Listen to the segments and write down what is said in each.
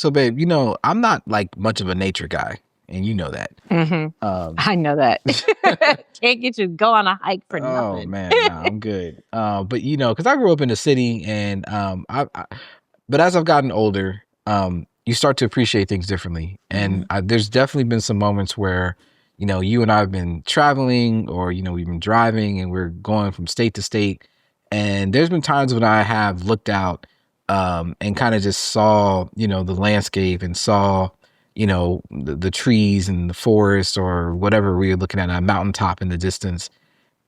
So, babe, I'm not like much of a nature guy, and you know that. I know that. Can't get you to go on a hike for Oh nothing. man, nah, I'm good. But because I grew up in the city, and but as I've gotten older, you start to appreciate things differently, and there's definitely been some moments where, you and I have been traveling, or we've been driving, and we're going from state to state, and there's been times when I have looked out, and kind of just saw, the landscape, and saw, the trees and the forest, or whatever we were looking at, a mountaintop in the distance,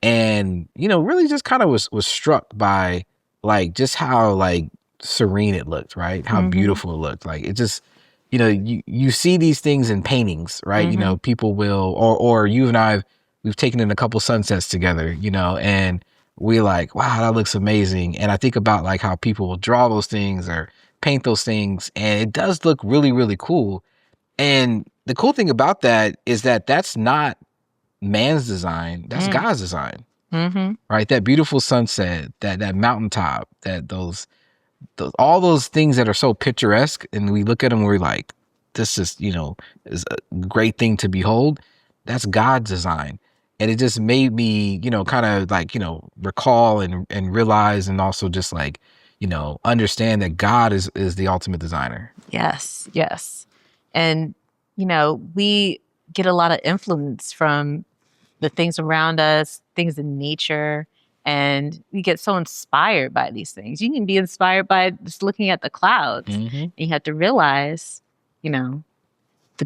and really just kind of was struck by like just how like serene it looked, right? How beautiful it looked. Like it just, you see these things in paintings, right? People will, or you and we've taken in a couple sunsets together, and we're like, wow, that looks amazing. And I think about like how people will draw those things or paint those things, and it does look really, really cool. And the cool thing about that is that that's not man's design, that's God's design. Right? That beautiful sunset, that mountaintop, that those all those things that are so picturesque, and we look at them and we're like, this is is a great thing to behold. That's God's design. And it just made me, kind of like, recall and realize, and also just like, understand that God is the ultimate designer. Yes. And, we get a lot of influence from the things around us, things in nature, and we get so inspired by these things. You can be inspired by just looking at the clouds. And you have to realize, the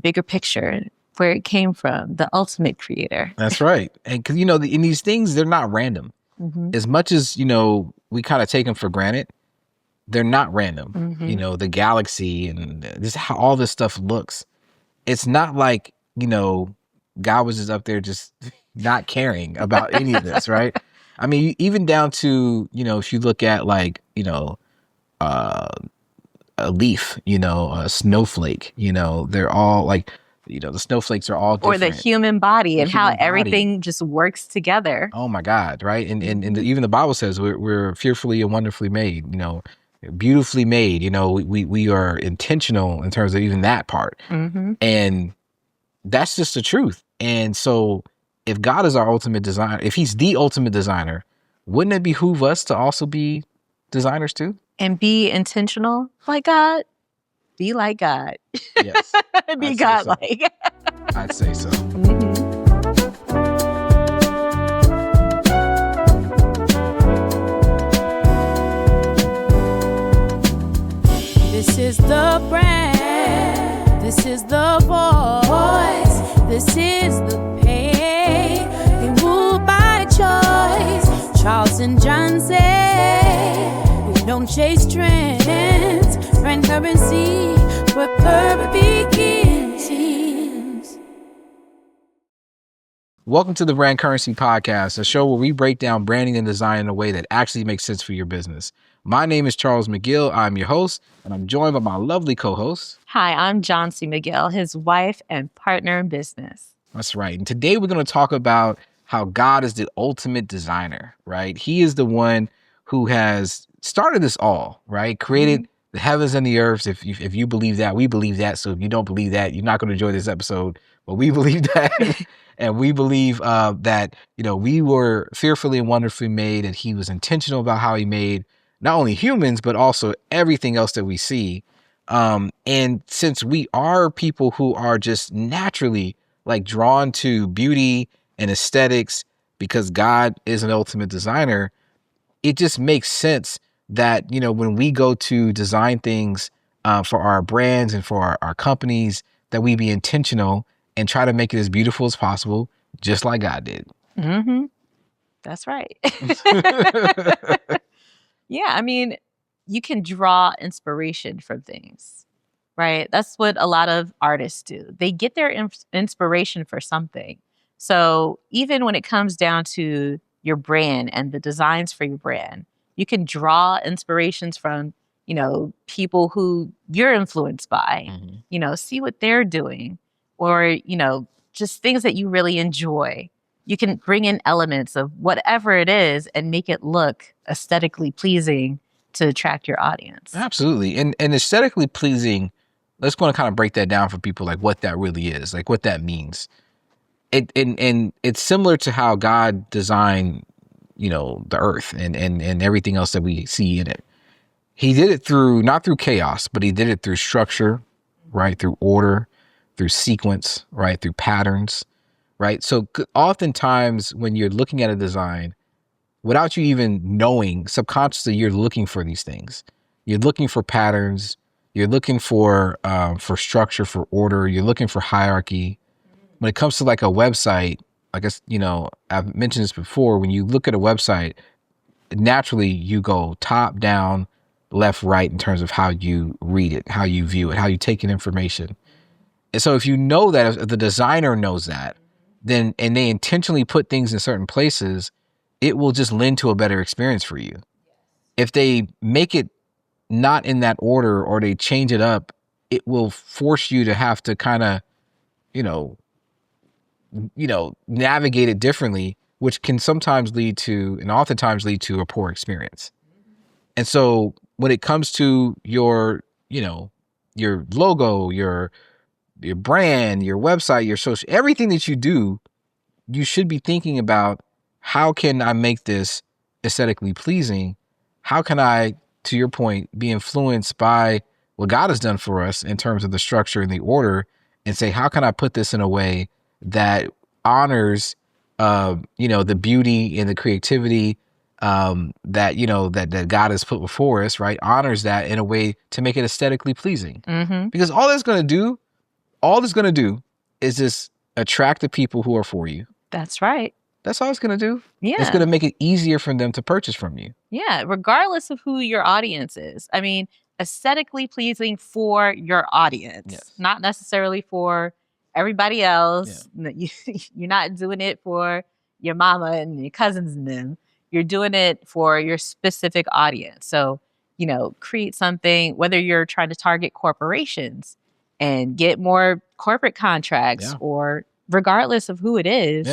bigger picture, where it came from, the ultimate creator. That's right. And because, in these things, they're not random. As much as, we kind of take them for granted, they're not random. The galaxy and just how all this stuff looks. It's not like, God was just up there just not caring about any of this, right? I mean, even down to, if you look at like, a leaf, a snowflake, they're all like, the snowflakes are all different. Or the human body and how everything just works together. Oh my God, right? And even the Bible says we're fearfully and wonderfully made, beautifully made. We are intentional in terms of even that part. And that's just the truth. And so if God is our ultimate designer, if he's the ultimate designer, wouldn't it behoove us to also be designers too? And be intentional like God? Be like God. Yes. Be God-like. So. I'd say so. This is the brand. This is the voice. This is the pain. We move by choice. Charles and John say we don't chase trends. Brand currency where purpose begins. Welcome to the Brand Currency Podcast, a show where we break down branding and design in a way that actually makes sense for your business. My name is Charles McGill. I'm your host, and I'm joined by my lovely co-host. Hi, I'm John C. McGill, his wife and partner in business. That's right. And today we're going to talk about how God is the ultimate designer, right? He is the one who has started this all, right? Created the heavens and the earth. If you believe that, we believe that. So if you don't believe that, you're not going to enjoy this episode. But we believe that. And we believe that, we were fearfully and wonderfully made, and he was intentional about how he made not only humans, but also everything else that we see. And since we are people who are just naturally like drawn to beauty and aesthetics because God is an ultimate designer, it just makes sense that, when we go to design things for our brands and for our companies, that we be intentional and try to make it as beautiful as possible, just like God did. That's right. Yeah, I mean, you can draw inspiration from things, right? That's what a lot of artists do. They get their inspiration for something. So even when it comes down to your brand and the designs for your brand, you can draw inspirations from, people who you're influenced by, see what they're doing, or, just things that you really enjoy. You can bring in elements of whatever it is and make it look aesthetically pleasing to attract your audience. Absolutely. And aesthetically pleasing let's go and kind of break that down for people, like what that really is, like what that means. And it's similar to how God designed, the earth and everything else that we see in it. He did it not through chaos, but he did it through structure, right? Through order, through sequence, right? Through patterns, right? So oftentimes when you're looking at a design, without you even knowing, subconsciously, you're looking for these things. You're looking for patterns. You're looking for structure, for order. You're looking for hierarchy. When it comes to like a website, I guess, I've mentioned this before, when you look at a website, naturally you go top, down, left, right in terms of how you read it, how you view it, how you take in information. And so if you know that, if the designer knows that, then, and they intentionally put things in certain places, it will just lend to a better experience for you. If they make it not in that order or they change it up, it will force you to have to kind of, navigate it differently, which can sometimes lead to, and oftentimes lead to, a poor experience. And so when it comes to your logo, your brand, your website, your social, everything that you do, you should be thinking about, how can I make this aesthetically pleasing? How can I, to your point, be influenced by what God has done for us in terms of the structure and the order, and say, how can I put this in a way that honors, the beauty and the creativity that God has put before us, right? Honors that in a way to make it aesthetically pleasing. Mm-hmm. Because all it's going to do is just attract the people who are for you. That's right. That's all it's going to do. Yeah. It's going to make it easier for them to purchase from you. Yeah, regardless of who your audience is. I mean, aesthetically pleasing for your audience, Yes. Not necessarily for everybody else. Yeah. You're not doing it for your mama and your cousins and them. You're doing it for your specific audience. So, create something, whether you're trying to target corporations and get more corporate contracts, or regardless of who it is,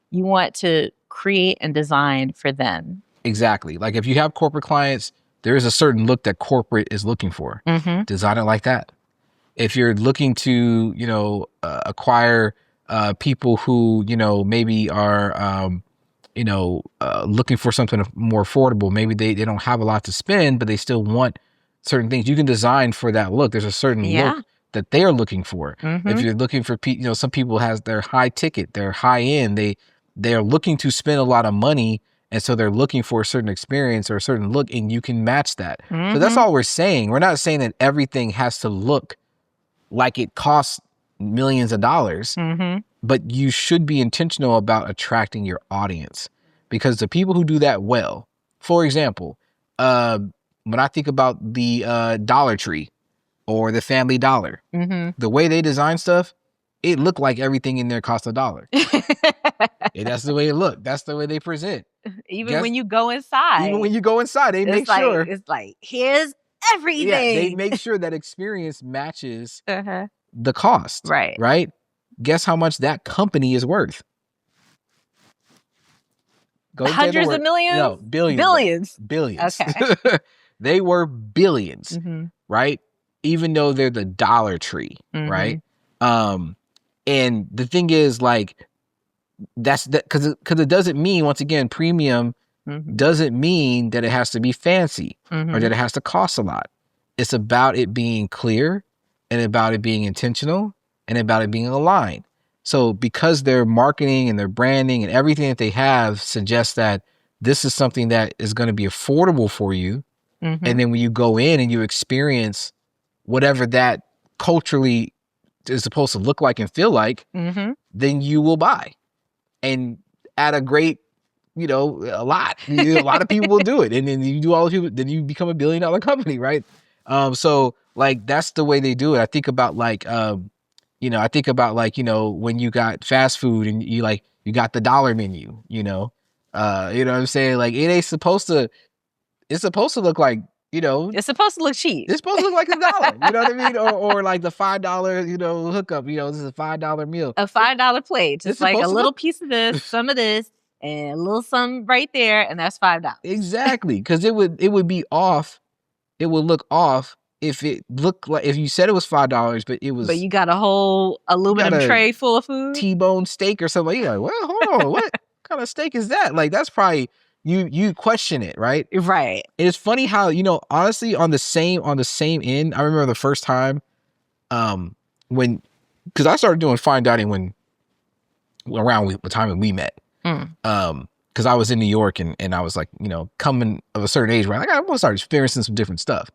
you want to create and design for them. Exactly. Like if you have corporate clients, there is a certain look that corporate is looking for. Mm-hmm. Design it like that. If you're looking to, acquire people who, maybe are, looking for something more affordable, maybe they don't have a lot to spend, but they still want certain things, you can design for that look. There's a certain look that they're looking for. Mm-hmm. If you're looking for, some people they're high ticket, they're high end, they're looking to spend a lot of money. And so they're looking for a certain experience or a certain look, and you can match that. Mm-hmm. So that's all we're saying. We're not saying that everything has to look like it costs millions of dollars, but you should be intentional about attracting your audience, because the people who do that well, for example, when I think about the Dollar Tree or the Family Dollar, the way they design stuff, it looked like everything in there cost $1. And that's the way it looked. That's the way they present. Even when you go inside. They make sure. It's like, here's everything. Yeah, they make sure that experience matches the cost. Right. Right? Guess how much that company is worth? Hundreds of millions? No, billions. Billions. Okay. They were billions, right? Even though they're the Dollar Tree, right? And the thing is, like, that's that because it doesn't mean, once again, premium doesn't mean that it has to be fancy or that it has to cost a lot. It's about it being clear and about it being intentional and about it being aligned. So because their marketing and their branding and everything that they have suggests that this is something that is going to be affordable for you, and then when you go in and you experience whatever that culturally is supposed to look like and feel like, then you will buy. And at a great, a lot. A lot of people will do it. And then you do all the people, then you become $1 billion company, right? So like that's the way they do it. I think about like when you got fast food and you got the dollar menu, you know what I'm saying? Like it's supposed to look like, it's supposed to look cheap. It's supposed to look like $1. You know what I mean? Or like the $5, hookup, this is a $5 meal. A $5 plate. Just like a little piece of this, some of this, and a little something right there, and that's $5. Exactly. Because it would be off. It would look off if it looked like, if you said it was $5, but it was But you got a whole aluminum a tray full of food. T-bone steak or something, you're like, well, hold on, what kind of steak is that? Like, that's probably, you question it, right? Right. It's funny how, honestly, on the same end, I remember the first time, because I started doing fine dining around the time when we met. Because I was in New York and I was like, coming of a certain age, right? I want to start experiencing some different stuff.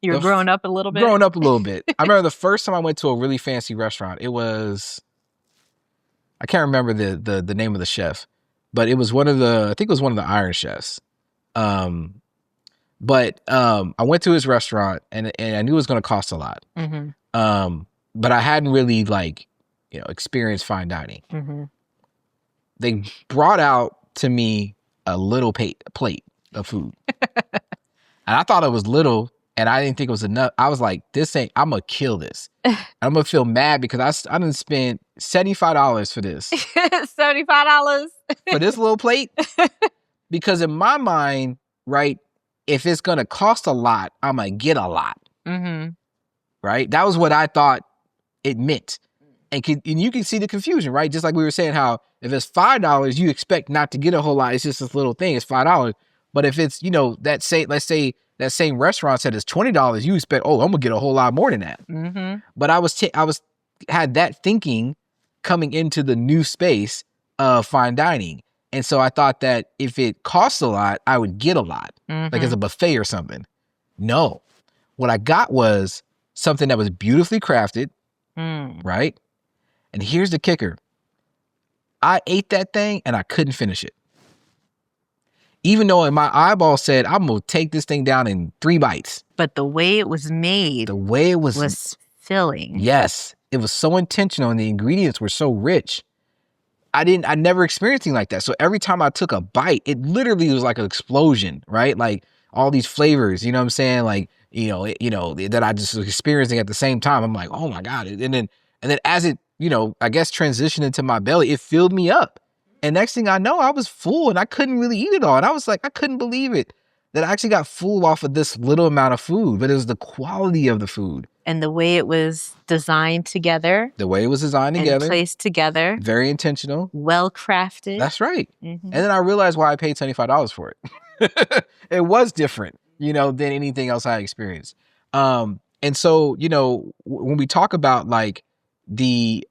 You were growing up a little bit? Growing up a little bit. I remember the first time I went to a really fancy restaurant, it was, I can't remember the name of the chef, but it was I think it was one of the Iron Chefs. But I went to his restaurant and I knew it was going to cost a lot. But I hadn't really experienced fine dining. They brought out to me a little plate of food. And I thought it was little and I didn't think it was enough. I was like, I'm going to kill this. I'm going to feel mad because I didn't spend $75 for this. $75? For this little plate? Because in my mind, right, if it's going to cost a lot, I'm going to get a lot. Right? That was what I thought it meant. And you can see the confusion, right? Just like we were saying how if it's $5, you expect not to get a whole lot. It's just this little thing. It's $5. But if it's, let's say that same restaurant said it's $20, you expect, I'm gonna get a whole lot more than that. But I had that thinking coming into the new space of fine dining. And so I thought that if it costs a lot, I would get a lot, like as a buffet or something. No, what I got was something that was beautifully crafted, right? And here's the kicker. I ate that thing and I couldn't finish it. Even though in my eyeball said, I'm going to take this thing down in 3 bites. But the way it was made was filling. Yes. It was so intentional and the ingredients were so rich. I never experienced anything like that. So every time I took a bite, it literally was like an explosion, right? Like all these flavors, you know what I'm saying? Like, that I just was experiencing at the same time. I'm like, oh my God. And then as it, I guess transitioned into my belly, it filled me up. And next thing I know, I was full and I couldn't really eat it all. And I was like, I couldn't believe it that I actually got full off of this little amount of food, but it was the quality of the food. And the way it was designed together. And placed together. Very intentional. Well crafted. That's right. And then I realized why I paid $75 for it. It was different, than anything else I experienced. And so, when we talk about like the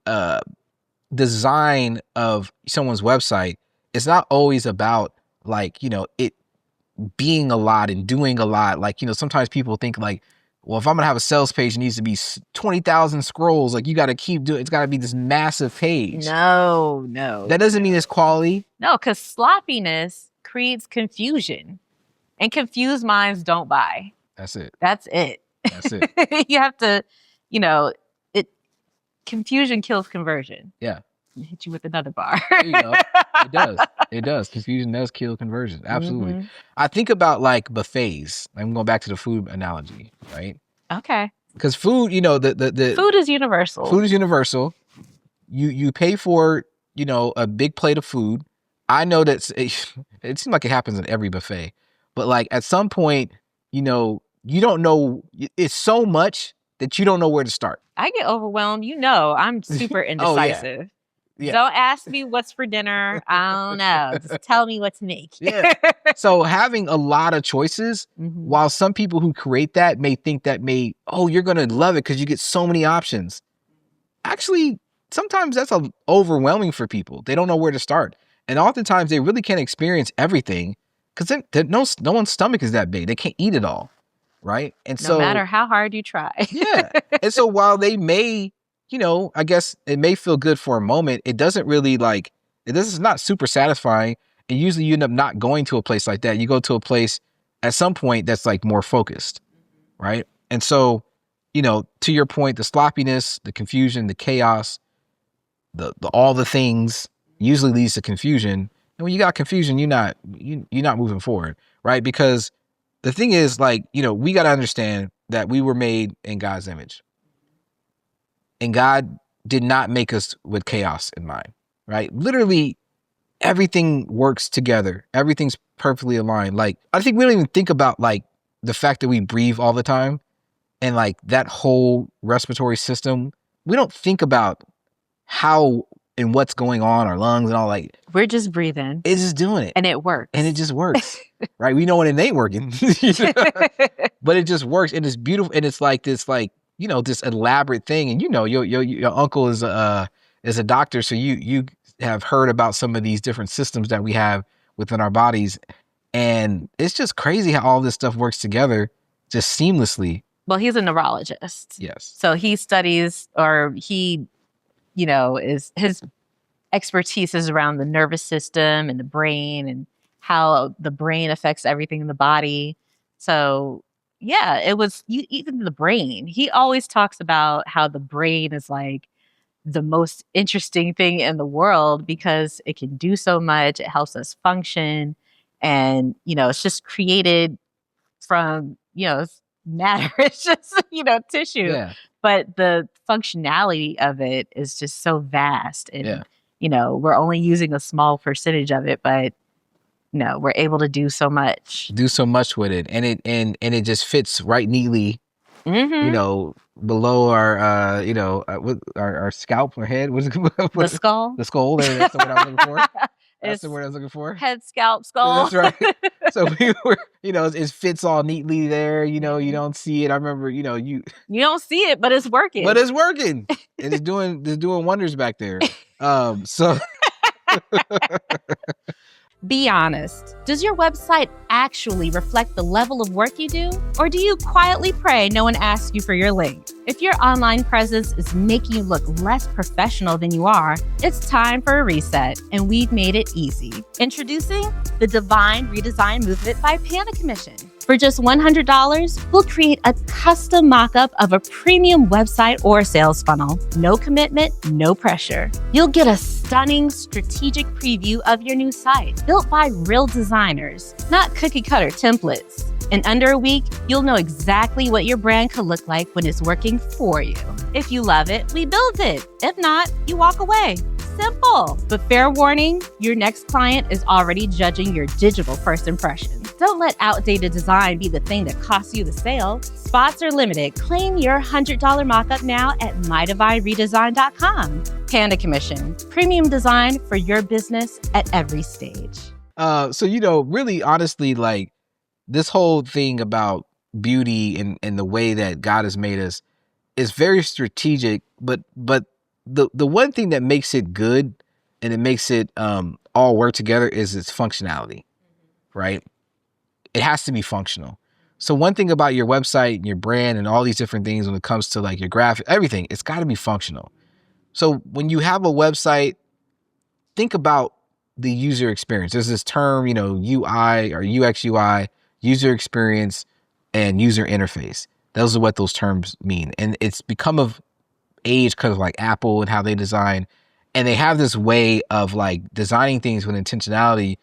design of someone's website, it's not always about like, it being a lot and doing a lot. Like, sometimes people think like, well, if I'm gonna have a sales page, it needs to be 20,000 scrolls. Like you got to keep doing, it's got to be this massive page. No. That doesn't mean it's quality. No, because sloppiness creates confusion and confused minds don't buy. That's it. You have to, confusion kills conversion. Yeah. Hit you with another bar. There you go. It does. Confusion does kill conversion. Absolutely. I think about like buffets. I'm going back to the food analogy, right? Okay. Because food, the food is universal. Food is universal. You pay for, a big plate of food. I know that it seems like it happens in every buffet, but like at some point, you don't know. It's so much that you don't know where to start. I get overwhelmed. I'm super indecisive. Yeah. Don't ask me what's for dinner. I don't know. Just tell me what to make. Yeah. So having a lot of choices, while some people who create that may think that you're going to love it because you get so many options. Actually, sometimes that's overwhelming for people. They don't know where to start. And oftentimes they really can't experience everything because no one's stomach is that big. They can't eat it all. Right. And so no matter how hard you try. Yeah. And so while they may, I guess it may feel good for a moment, it doesn't really this is not super satisfying. And usually you end up not going to a place like that. You go to a place at some point that's like more focused. Right. And so, to your point, the sloppiness, the confusion, the chaos, the all the things usually leads to confusion. And when you got confusion, you're not moving forward. Right. Because the thing is, we got to understand that we were made in God's image. And God did not make us with chaos in mind, right? Literally, everything works together. Everything's perfectly aligned. Like, I think we don't even think about, the fact that we breathe all the time. and like that whole respiratory system, we don't think about how and what's going on, our lungs and all, like We're just breathing it's just doing it. and it works. And it just works. Right? We know when it ain't working. But it just works and it's beautiful and it's like this this elaborate thing. And your uncle is a doctor, so you have heard about some of these different systems that we have within our bodies. And it's just crazy how all this stuff works together just seamlessly. Well, he's a neurologist. Yes. So he studies, or he, is his expertise is around the nervous system and the brain and how the brain affects everything in the body. So yeah, it was even the brain. He always talks about how the brain is like the most interesting thing in the world because it can do so much. It helps us function. And, it's just created from, matter. It's just, tissue. Yeah. But the functionality of it is just so vast. And, we're only using a small percentage of it, but we're able to do so much. Do so much with it. And it just fits right neatly, below our our scalp or head. What's it called? The skull. The skull. That's the word I was looking for. That's the word I was looking for. Head, scalp, skull. That's right. So we were, it fits all neatly there. You don't see it. I remember, you don't see it, but it's working. But it's working. And it's doing wonders back there. So be honest. Does your website actually reflect the level of work you do? Or do you quietly pray no one asks you for your link? If your online presence is making you look less professional than you are, it's time for a reset, and we've made it easy. Introducing the Divine Redesign Movement by Panda Commission. For just $100, we'll create a custom mock-up of a premium website or sales funnel. No commitment, no pressure. You'll get a stunning strategic preview of your new site, built by real designers, not cookie-cutter templates. In under a week, you'll know exactly what your brand could look like when it's working for you. If you love it, we build it. If not, you walk away. Simple. But fair warning, your next client is already judging your digital first impression. Don't let outdated design be the thing that costs you the sale. Spots are limited. Claim your $100 mock-up now at mydivineredesign.com. Panda Commission. Premium design for your business at every stage. So, really honestly, like this whole thing about beauty and the way that God has made us is very strategic, but the one thing that makes it good and it makes it all work together is its functionality, right? It has to be functional. So one thing about your website and your brand and all these different things when it comes to like your graphic, everything, it's got to be functional. So when you have a website, think about the user experience. There's this term, UI or UX UI, user experience and user interface. Those are what those terms mean. And it's become of age because of like Apple and how they design. And they have this way of like designing things with intentionality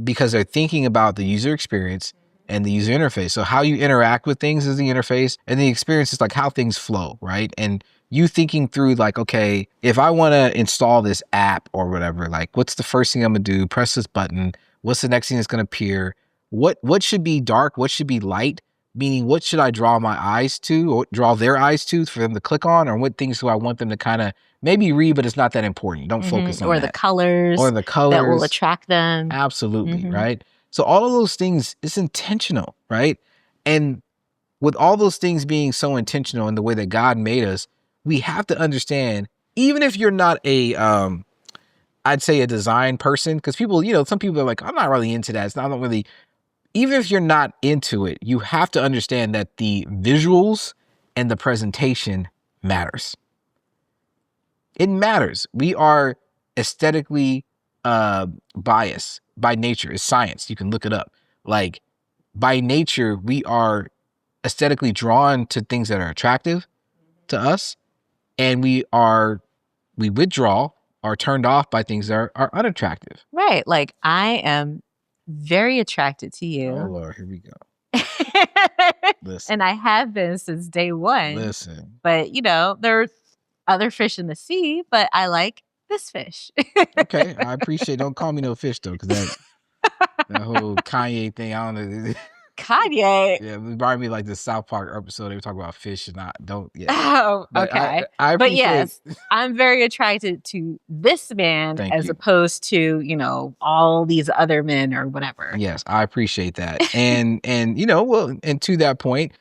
because they're thinking about the user experience and the user interface. So how you interact with things is the interface, and the experience is like how things flow, right? And you thinking through like, okay, if I want to install this app or whatever, like what's the first thing I'm gonna do? Press this button. What's the next thing that's gonna appear? What should be dark? What should be light? Meaning, what should I draw my eyes to or draw their eyes to for them to click on? Or what things do I want them to kind of maybe read, but it's not that important. Don't focus on that. Or the colors that will attract them. Absolutely, right? So all of those things, it's intentional, right? And with all those things being so intentional in the way that God made us, we have to understand, even if you're not a, I'd say a design person, because people, some people are like, I'm not really into that. I don't really... Even if you're not into it, you have to understand that the visuals and the presentation matters. It matters. We are aesthetically biased by nature. It's science. You can look it up. Like by nature, we are aesthetically drawn to things that are attractive to us. And we withdraw, are turned off by things that are unattractive. Right. Like I am very attracted to you. Oh Lord, here we go. Listen. And I have been since day one. Listen. But there are other fish in the sea, but I like this fish. Okay, I appreciate it. Don't call me no fish though, because that whole Kanye thing, I don't know. Kanye. Yeah, it reminded me like the South Park episode. They were talking about fish and yeah. Oh, But okay. I But appreciate. yes, I'm very attracted to this man Thank as you. opposed to, all these other men or whatever. Yes, I appreciate that. And well, and to that point,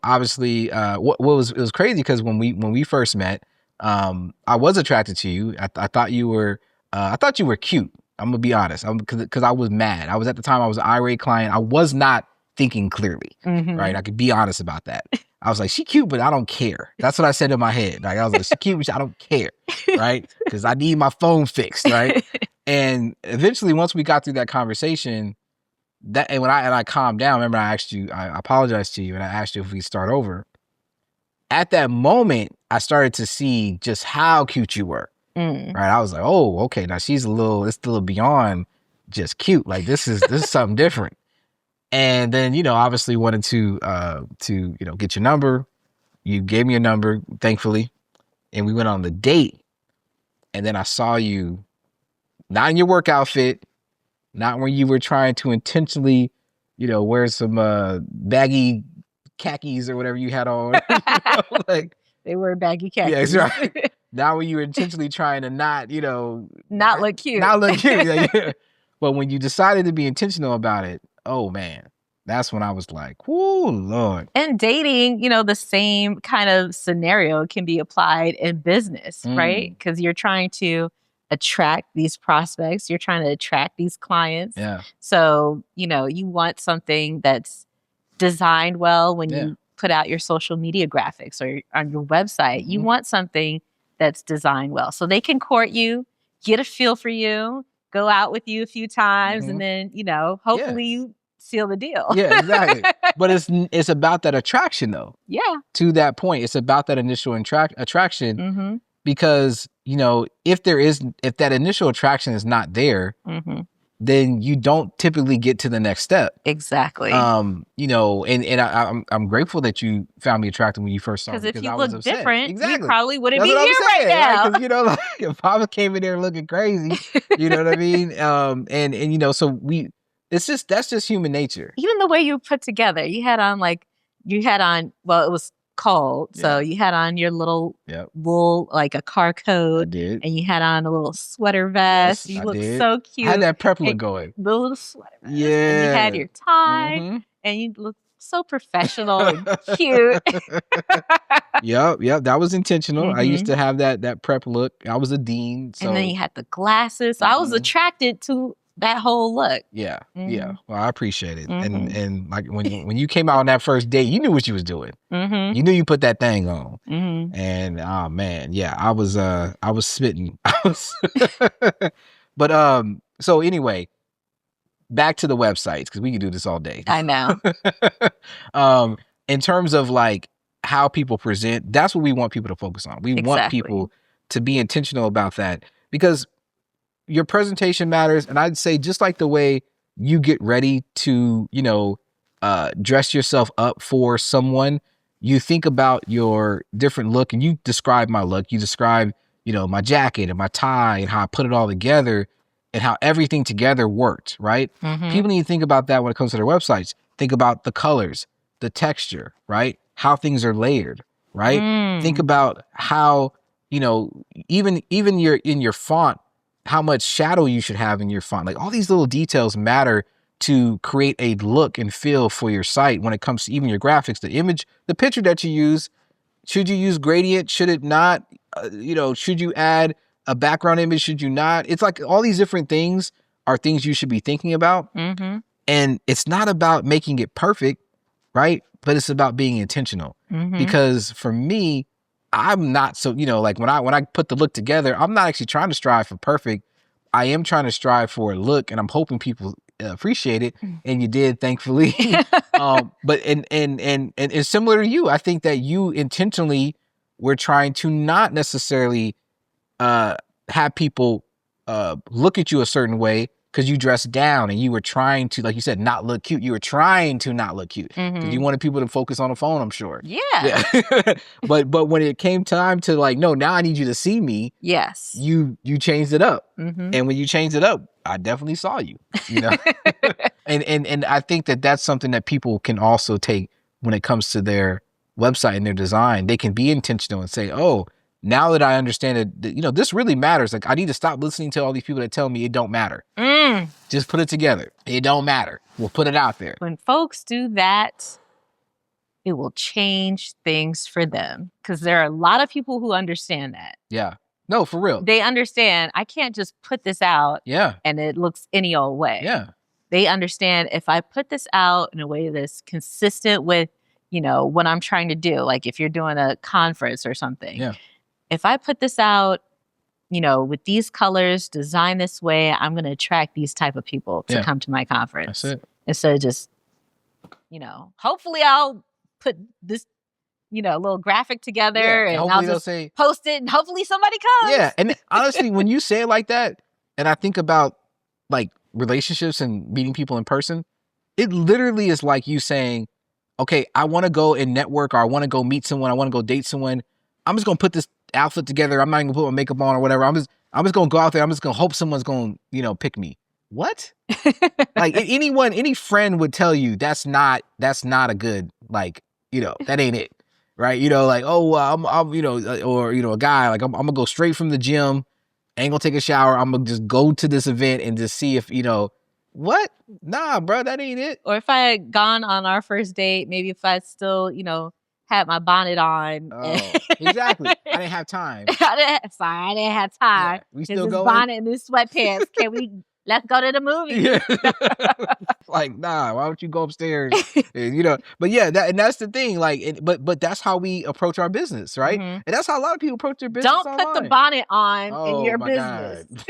obviously, what was, it was crazy because when we first met, I was attracted to you. I thought you were cute. I'm gonna be honest. Because I was mad. I was at the time I was an irate client. I was not thinking clearly. Mhm. Right? I could be honest about that. I was like, she cute, but I don't care. That's what I said in my head. Like I was like, she cute, but I don't care. Right? Because I need my phone fixed. Right? And eventually, once we got through that conversation, when I calmed down, remember I asked you, I apologized to you, and I asked you if we could start over. At that moment, I started to see just how cute you were. Mm. Right? I was like, oh, okay, now it's a little beyond just cute. Like this is something different. And then, obviously wanted to get your number. You gave me your number, thankfully, and we went on the date. And then I saw you, not in your work outfit, not when you were trying to intentionally, wear some baggy khakis or whatever you had on. Like They were baggy khakis. yeah, that's right. Not when you were intentionally trying to not Not look cute. not look cute. Like, but when you decided to be intentional about it, oh man, that's when I was like, whoo, Lord. And dating, the same kind of scenario can be applied in business, right? Because you're trying to attract these prospects, you're trying to attract these clients. Yeah. So, you want something that's designed well when you put out your social media graphics or on your website. You want something that's designed well so they can court you, get a feel for you, go out with you a few times, and then, hopefully you seal the deal. Yeah, exactly. But it's about that attraction though. Yeah. To that point, it's about that initial attraction Mm-hmm. because, if that initial attraction is not there, Mm-hmm. then you don't typically get to the next step. Exactly. And I'm grateful that you found me attractive when you first saw me. Because if you I was look upset. different, Exactly. you probably wouldn't That's be what here I'm saying, right now. Like, if I came in there looking crazy, you know what I mean? So that's just human nature. Even the way you put together, you had on, well, it was cold, so you had on your little wool, like a car I coat, did. and you had on a little sweater vest. Yes, You I looked did. so cute. I had that prep look And going. the little sweater vest. Yeah. And you had your tie, Mhm. and you looked so professional and cute. Yep. That was intentional. I used Mhm. to have that prep look. I was a dean. So And then you had the glasses. So I was Mhm. attracted to that whole look. yeah. Mhm. Well, I appreciate it. Mhm. And like when you came out on that first date, you knew what you was doing. Mm-hmm. You knew you put that thing on. Mm-hmm. And oh man, yeah, I was smitten. But so anyway, back to the websites because we can do this all day. I know. In terms of like how people present, that's what we want people to focus on. We want Exactly. people to be intentional about that because your presentation matters. And I'd say just like the way you get ready to, dress yourself up for someone, you think about your different look and you describe my look. You describe, my jacket and my tie and how I put it all together and how everything together worked, right? Mhm. People need to think about that when it comes to their websites. Think about the colors, the texture, right? How things are layered, right? Mm. Think about how, even in your font, how much shadow you should have in your font. Like all these little details matter to create a look and feel for your site when it comes to even your graphics, the image, the picture that you use. Should you use gradient? Should it not? Should you add a background image? Should you not? It's like all these different things are things you should be thinking about. Mm-hmm. And it's not about making it perfect, right? But it's about being intentional. Mm-hmm. Because for me, I'm not so, like when I put the look together, I'm not actually trying to strive for perfect. I am trying to strive for a look and I'm hoping people appreciate it. And you did, thankfully. But and similar to you, I think that you intentionally were trying to not necessarily have people look at you a certain way because you dressed down and you were trying to, like you said, not look cute. You were trying to not look cute because Mhm. you wanted people to focus on the phone, I'm sure. Yeah. But when it came time to like, no, now I need you to see me, Yes. you changed it up. Mm-hmm. And when you changed it up, I definitely saw you, you know? and I think that that's something that people can also take when it comes to their website and their design. They can be intentional and say, oh, now that I understand that, you know, this really matters. Like, I need to stop listening to all these people that tell me it don't matter. Just put it together. It don't matter. We'll put it out there. When folks do that, it will change things for them, because there are a lot of people who understand that. Yeah. No, for real. They understand I can't just put this out Yeah. and it looks any old way. Yeah. They understand if I put this out in a way that's consistent with, you know, what I'm trying to do, like if you're doing a conference or something. Yeah. If I put this out, you know, with these colors, designed this way, I'm going to attract these type of people to come to my conference. That's it. Instead of just, you know, hopefully I'll put this, you know, little graphic together and hopefully I'll they'll just say, post it and hopefully somebody comes. yeah. And honestly, when you say it like that, and I think about like relationships and meeting people in person, it literally is like you saying, okay, I want to go and network, or I want to go meet someone, I want to go date someone. I'm just going to put this outfit together. I'm not even gonna put my makeup on or whatever. I'm just going to go out there. I'm just going to hope someone's going to, you know, pick me. What? Like any friend would tell you that's not a good, like, you know, that ain't it. Right. You know, like, oh, I'm, you know, or, you know, a guy, like, I'm going to go straight from the gym. Ain't going to take a shower. I'm going to just go to this event and just see if, you know, what? Nah, bro, that ain't it. Or if I had gone on our first date, maybe if I still, you know, had my bonnet on. Oh, exactly. I didn't have time. I didn't have time. Yeah, we still this going? bonnet and this sweatpants. Let's go to the movie. Yeah. Like, nah, why don't you go upstairs? And, you know, but yeah, and that's the thing. Like, but that's how we approach our business, right? Mhm. And that's how a lot of people approach their business. Don't put the bonnet on in your my business.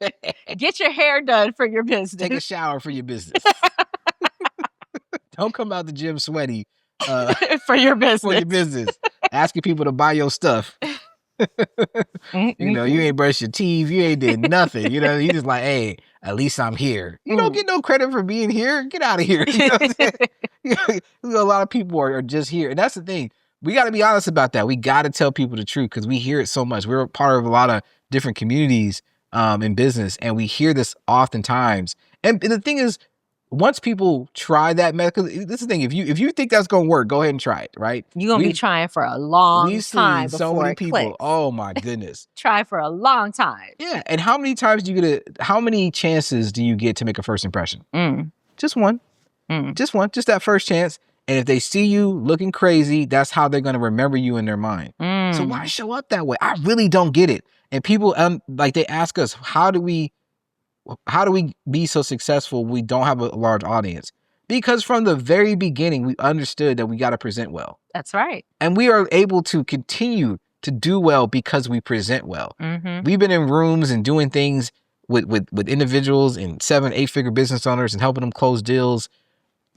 God. Get your hair done for your business. Take a shower for your business. Don't come out the gym sweaty for your business. for your business. Asking people to buy your stuff. You know, you ain't brushed your teeth, you ain't did nothing. You know, you just like, hey, at least I'm here. You don't get no credit for being here. Get out of here. You know what I'm saying? A lot of people are just here. And that's the thing. We got to be honest about that. We got to tell people the truth because we hear it so much. We're a part of a lot of different communities in business, and we hear this oftentimes. And the thing is, once people try that method, this is the thing. If you think that's gonna work, go ahead and try it. Right? You're gonna be trying for a long we've time seen before so many it people. clicks. Oh my goodness! Try for a long time. Yeah. And how many times do you get? How many chances do you get to make a first impression? Just one. Just one. Just that first chance. And if they see you looking crazy, that's how they're gonna remember you in their mind. So why show up that way? I really don't get it. And people like they ask us, how do we be so successful when we don't have a large audience? Because from the very beginning, we understood that we got to present well. That's right. And we are able to continue to do well because we present well. We've been in rooms and doing things with individuals and 7-8 figure business owners and helping them close deals,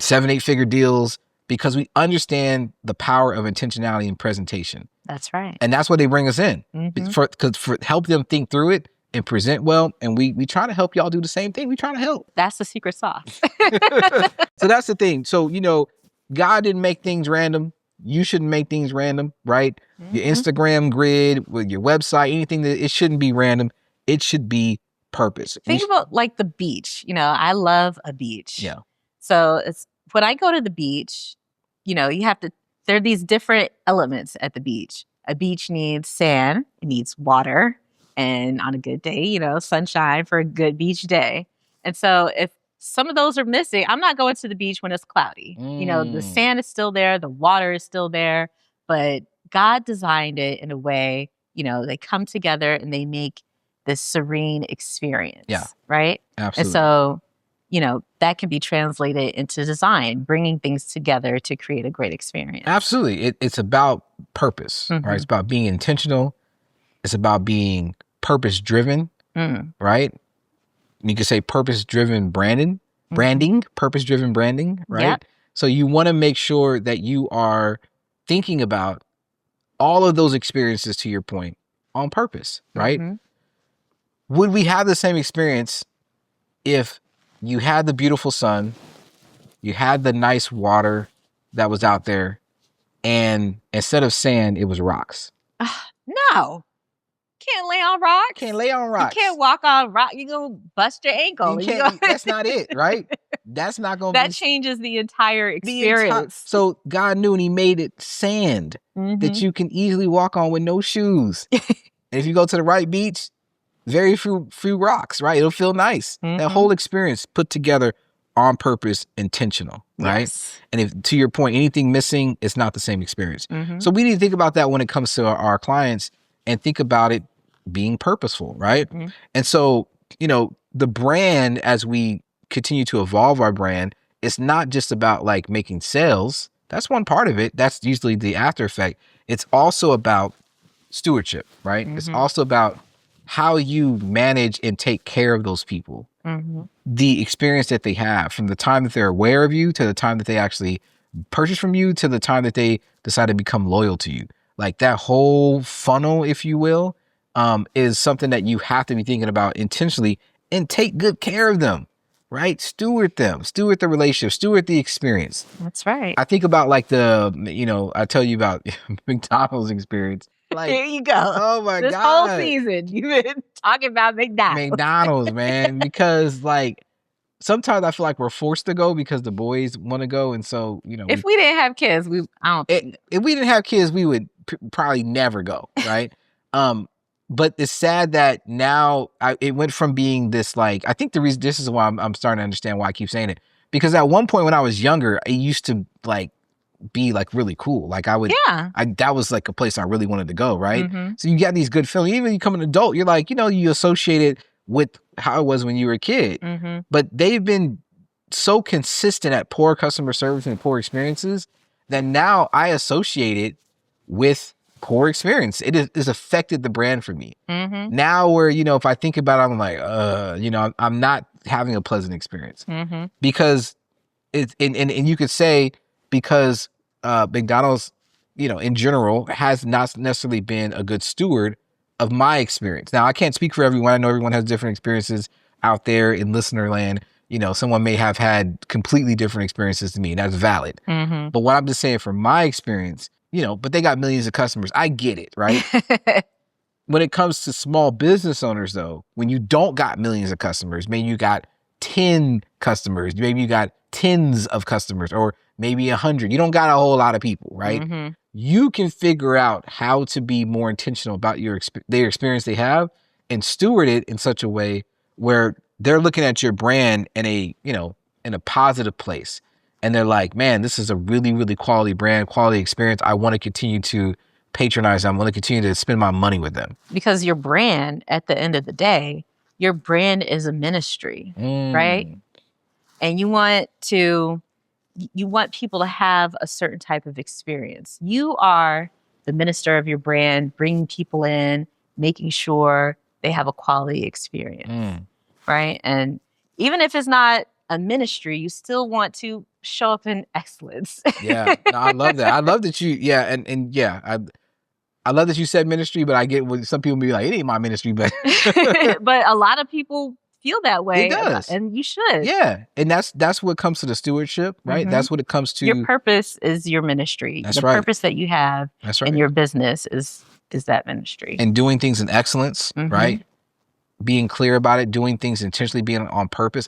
7-8 figure deals, because we understand the power of intentionality and presentation. That's right. And that's why they bring us in for help them think through it and present well. And we try to help y'all do the same thing. We try to help. That's the secret sauce. So that's the thing. So, you know, God didn't make things random. You shouldn't make things random, right? Your Instagram grid, with your website, anything that it shouldn't be random. It should be purpose. Think about like the beach. You know, I love a beach. Yeah. So it's when I go to the beach, you know, there are these different elements at the beach. A beach needs sand, it needs water, and on a good day, you know, sunshine for a good beach day. And so if some of those are missing, I'm not going to the beach when it's cloudy. You know, the sand is still there, the water is still there, but God designed it in a way, you know, they come together and they make this serene experience. Yeah. Right? Absolutely. And so, you know, that can be translated into design, bringing things together to create a great experience. Absolutely. It's about purpose, right? It's about being intentional. It's about being purpose-driven, right? You could say purpose-driven branding, purpose-driven branding, right? Yep. So you want to make sure that you are thinking about all of those experiences, to your point, on purpose, right? Would we have the same experience if you had the beautiful sun, you had the nice water that was out there, and instead of sand, it was rocks? No. can't lay on rocks. Can't lay on rocks. You can't walk on rock. You're going to bust your ankle. You can't, that's not it, right? That's not going to That changes the entire experience. So God knew, and he made it sand that you can easily walk on with no shoes. And if you go to the right beach, very few rocks, right? It'll feel nice. That whole experience put together on purpose, intentional, right? Yes. And if, to your point, anything missing, it's not the same experience. So we need to think about that when it comes to our clients, and think about it being purposeful, right? And so, you know, the brand, as we continue to evolve our brand, it's not just about like making sales. That's one part of it. That's usually the after effect. It's also about stewardship, right? It's also about how you manage and take care of those people. The experience that they have from the time that they're aware of you to the time that they actually purchase from you to the time that they decide to become loyal to you. Like that whole funnel, if you will, is something that you have to be thinking about intentionally, and take good care of them, right? Steward them, steward the relationship, steward the experience. That's right. I think about like I tell you about McDonald's experience. Like, There you go. oh my this God. whole season, you've been talking about McDonald's. McDonald's, man, because like sometimes I feel like we're forced to go because the boys want to go, and so if we didn't have kids, if we didn't have kids, we would probably never go, right? But it's sad that now it went from being this like, I think the reason, this is why I'm starting to understand why I keep saying it, because at one point when I was younger, it used to like be like really cool. Like that was like a place I really wanted to go, right? So you got these good feelings. Even when you become an adult, you're like, you associate it with how it was when you were a kid. But they've been so consistent at poor customer service and poor experiences that now I associate it with poor experience. It has affected the brand for me. Now where, if I think about it, I'm like, I'm not having a pleasant experience because it's, and you could say because McDonald's, in general has not necessarily been a good steward of my experience. Now I can't speak for everyone. I know everyone has different experiences out there in listener land. Someone may have had completely different experiences to me, and that's valid. But what I'm just saying from my experience, but they got millions of customers. I get it, right? When it comes to small business owners, though, when you don't got millions of customers, maybe you got 10 customers, maybe you got tens of customers, or maybe 100. You don't got a whole lot of people, right? You can figure out how to be more intentional about their experience they have and steward it in such a way where they're looking at your brand in a positive place. And they're like, man, this is a really, really quality brand, quality experience. I want to continue to patronize them. I want to continue to spend my money with them. Because your brand, at the end of the day, your brand is a ministry, right? And you want people to have a certain type of experience. You are the minister of your brand, bringing people in, making sure they have a quality experience, right? And even if it's not a ministry, you still want to show up in excellence. Yeah, no, I love that. I love that you, I love that you said ministry, but I get what some people be like, it ain't my ministry, but but a lot of people feel that way. It does. And you should. Yeah. And that's what comes to the stewardship, right? That's what it comes to. Your purpose is your ministry. That's the right. purpose that you have in your business is that ministry. And doing things in excellence, right? Being clear about it, doing things intentionally, being on purpose.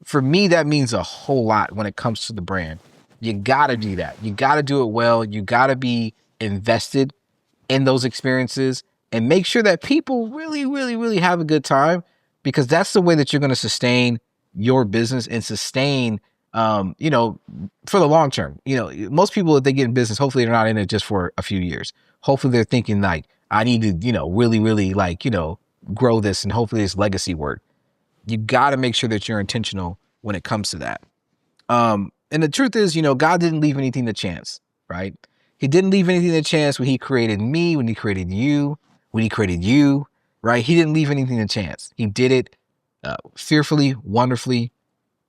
For me, that means a whole lot when it comes to the brand. You got to do that. You got to do it well. You got to be invested in those experiences and make sure that people really, really, really have a good time, because that's the way that you're going to sustain your business and sustain, for the long term. Most people, if they get in business, hopefully they're not in it just for a few years. Hopefully they're thinking like, I need to, really, really grow this, and hopefully it's legacy work. You got to make sure that you're intentional when it comes to that. And the truth is, God didn't leave anything to chance, right? He didn't leave anything to chance when he created me, when he created you, right? He didn't leave anything to chance. He did it fearfully, wonderfully,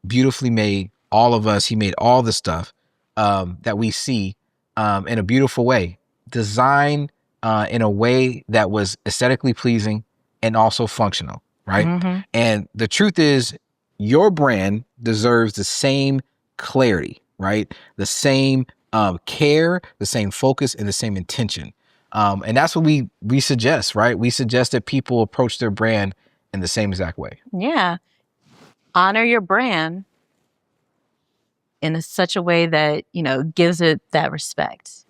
beautifully made. All of us, he made all the stuff that we see in a beautiful way, designed in a way that was aesthetically pleasing and also functional. Right. And the truth is, your brand deserves the same clarity, right? The same care, the same focus, and the same intention. And that's what we suggest, right? We suggest that people approach their brand in the same exact way. Yeah. Honor your brand in such a way that, gives it that respect,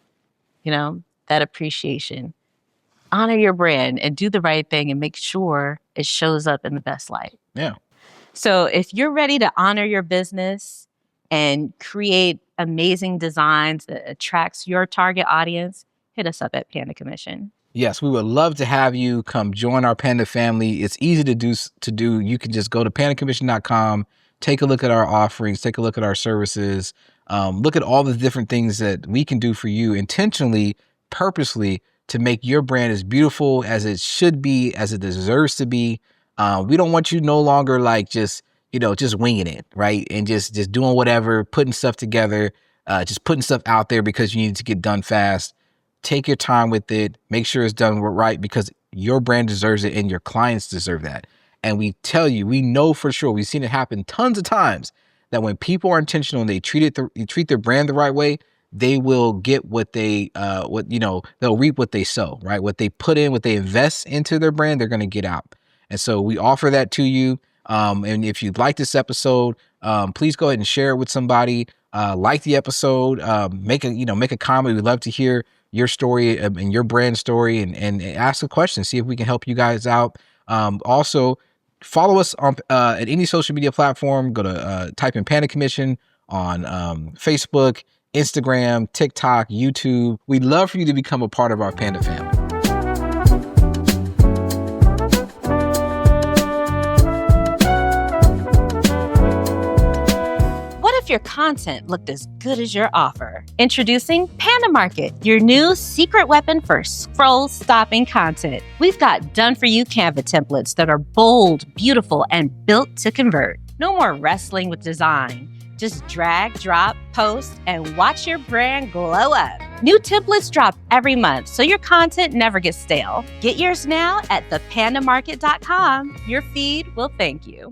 that appreciation. Honor your brand and do the right thing and make sure it shows up in the best light. Yeah. So if you're ready to honor your business and create amazing designs that attracts your target audience, hit us up at Panda Commission. Yes, we would love to have you come join our Panda family. It's easy to do. You can just go to pandacommission.com, take a look at our offerings, take a look at our services, look at all the different things that we can do for you intentionally, purposely, to make your brand as beautiful as it should be, as it deserves to be. We don't want you no longer like just winging it, right? And just doing whatever, putting stuff together, just putting stuff out there because you need to get done fast. Take your time with it. Make sure it's done right because your brand deserves it and your clients deserve that. And we tell you, we know for sure, we've seen it happen tons of times that when people are intentional and they treat their brand the right way, they will get what they'll reap what they sow, right? What they put in, what they invest into their brand, they're going to get out. And so we offer that to you. And if you like this episode, please go ahead and share it with somebody. Like the episode, make a comment. We'd love to hear your story and your brand story and ask a question, see if we can help you guys out. Also, follow us on at any social media platform. Go to type in Panda Commission on Facebook, Instagram, TikTok, YouTube. We'd love for you to become a part of our Panda family. If your content looked as good as your offer. Introducing Panda Market, your new secret weapon for scroll-stopping content. We've got done-for-you Canva templates that are bold, beautiful, and built to convert. No more wrestling with design. Just drag, drop, post, and watch your brand glow up. New templates drop every month, so your content never gets stale. Get yours now at thepandamarket.com. Your feed will thank you.